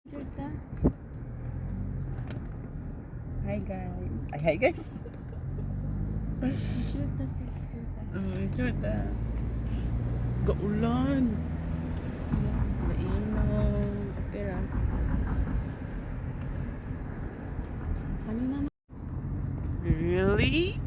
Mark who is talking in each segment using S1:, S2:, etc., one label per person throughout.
S1: Chuta.
S2: Hi guys. Ay, hi guys.
S1: Chuta, chuta.
S2: Chuta. Gaulan. Mainom. Okay ra.
S1: Ano na?
S2: Really?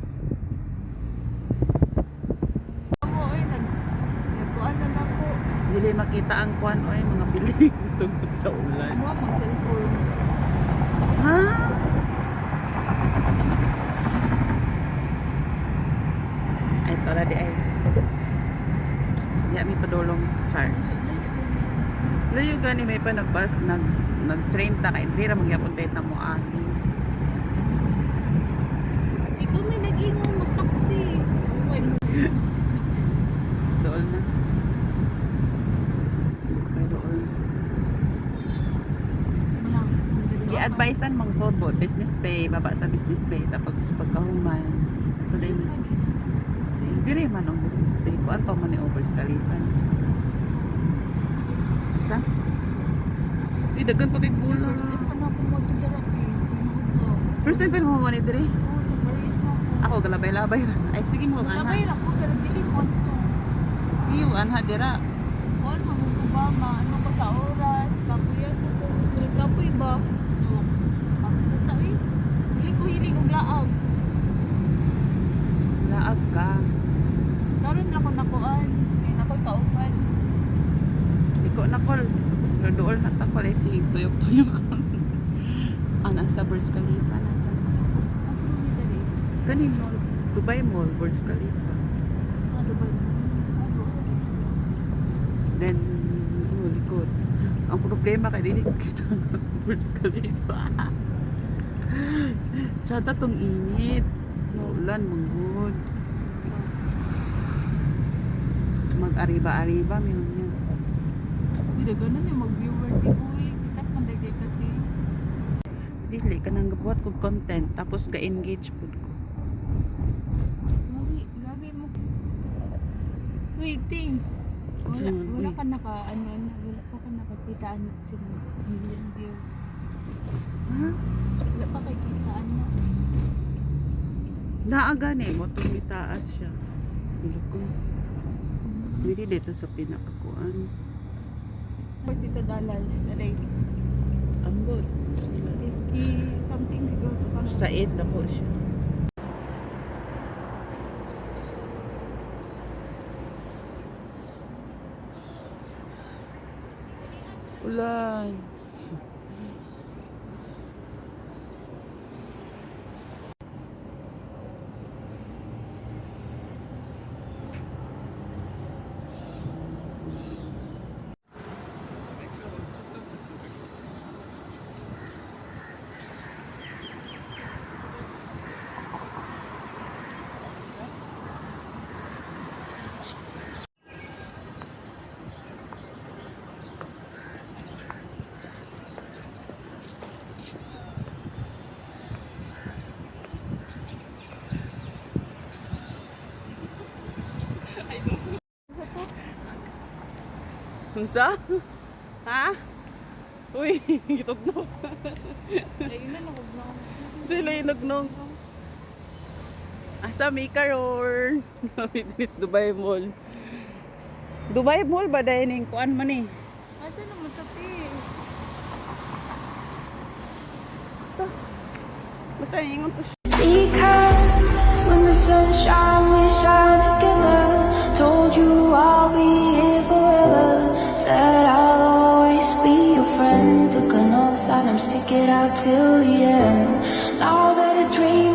S1: Ako ay nagkuan na ako.
S2: Dili makita ang kuan oy mga bilig tungkol sa ulan.
S1: Ano ang cellphone?
S2: Ha? Ay, tola di ay. Ya mi padulong char. Layo gani may pa nagbas nag-train ta kay dira magyapon dayta mo aking.
S1: Ikaw may nag-ingon mag-taxi. Okay mo.
S2: Dool na. Ay, dool.
S1: Wala.
S2: I-advisean mang ko bo business pay, baba sa business pay tapos pagkahuman. Ato din. Diri man ang business pay. Kuan pa man ni Overs Khalifa. Sa? Di dagan pa kay bola.
S1: First time pa na ako mo ito dara eh.
S2: First time pa mo mo ni diri.
S1: Oo, sa Paris na ako.
S2: Ako galabay-labay ra. Ay sige mo anha.
S1: Nabay lang ko pero dili mo ito.
S2: Sige mo anha dira.
S1: All magugubama. Ano ko sa oras. Kapuyan ko ko. Kapuy ba? No. Basta eh. Dili ko hiling og laag.
S2: Laag ka.
S1: Karon na ko nakuan. Kaya na ko kaupan.
S2: Iko na call. Pero dool na ta pala si tuyok-tuyok. Ana sa Burj Khalifa na ta.
S1: Asa mo ni dali?
S2: Kanin mall, Dubai Mall, Burj Khalifa.
S1: Ano ba? Ano ba sila?
S2: Then, likod. Ang problema kay dili ko kita ng Burj Khalifa. Tsada tong init. Ulan, manggod. Mag-ariba-ariba, minum yan.
S1: Hindi na ganun yung mag-viewer di boy. Sikat man dagay kati.
S2: Dili ka nang gabuhat kong content, tapos ga-engage po ko.
S1: Grabe mo. Waiting. Wala ka naka, wala pa ka nakakitaan sa million views.
S2: Ha?
S1: Wala pa kay kitaan mo.
S2: Naaga ni mo, tumitaas siya. Bilo ko. Hindi dito sa pinakakuan.
S1: $42 rate.
S2: Ambot.
S1: 50 something siguro.
S2: Sa 8 na po siya. Ulan. Unsa? Ha? Uy, gitugnog.
S1: Ayun na ako.
S2: Sila yung nagnog. Asa may karon? This Dubai Mall. Dubai Mall ba dahil ning kuan man eh?
S1: Asa naman tapi?
S2: Basta ingon to.
S3: Because when the sunshine we shine together, told you I'll be here forever, said I'll always be your friend, took an oath that I'm stick it out till the end. Now that it's raining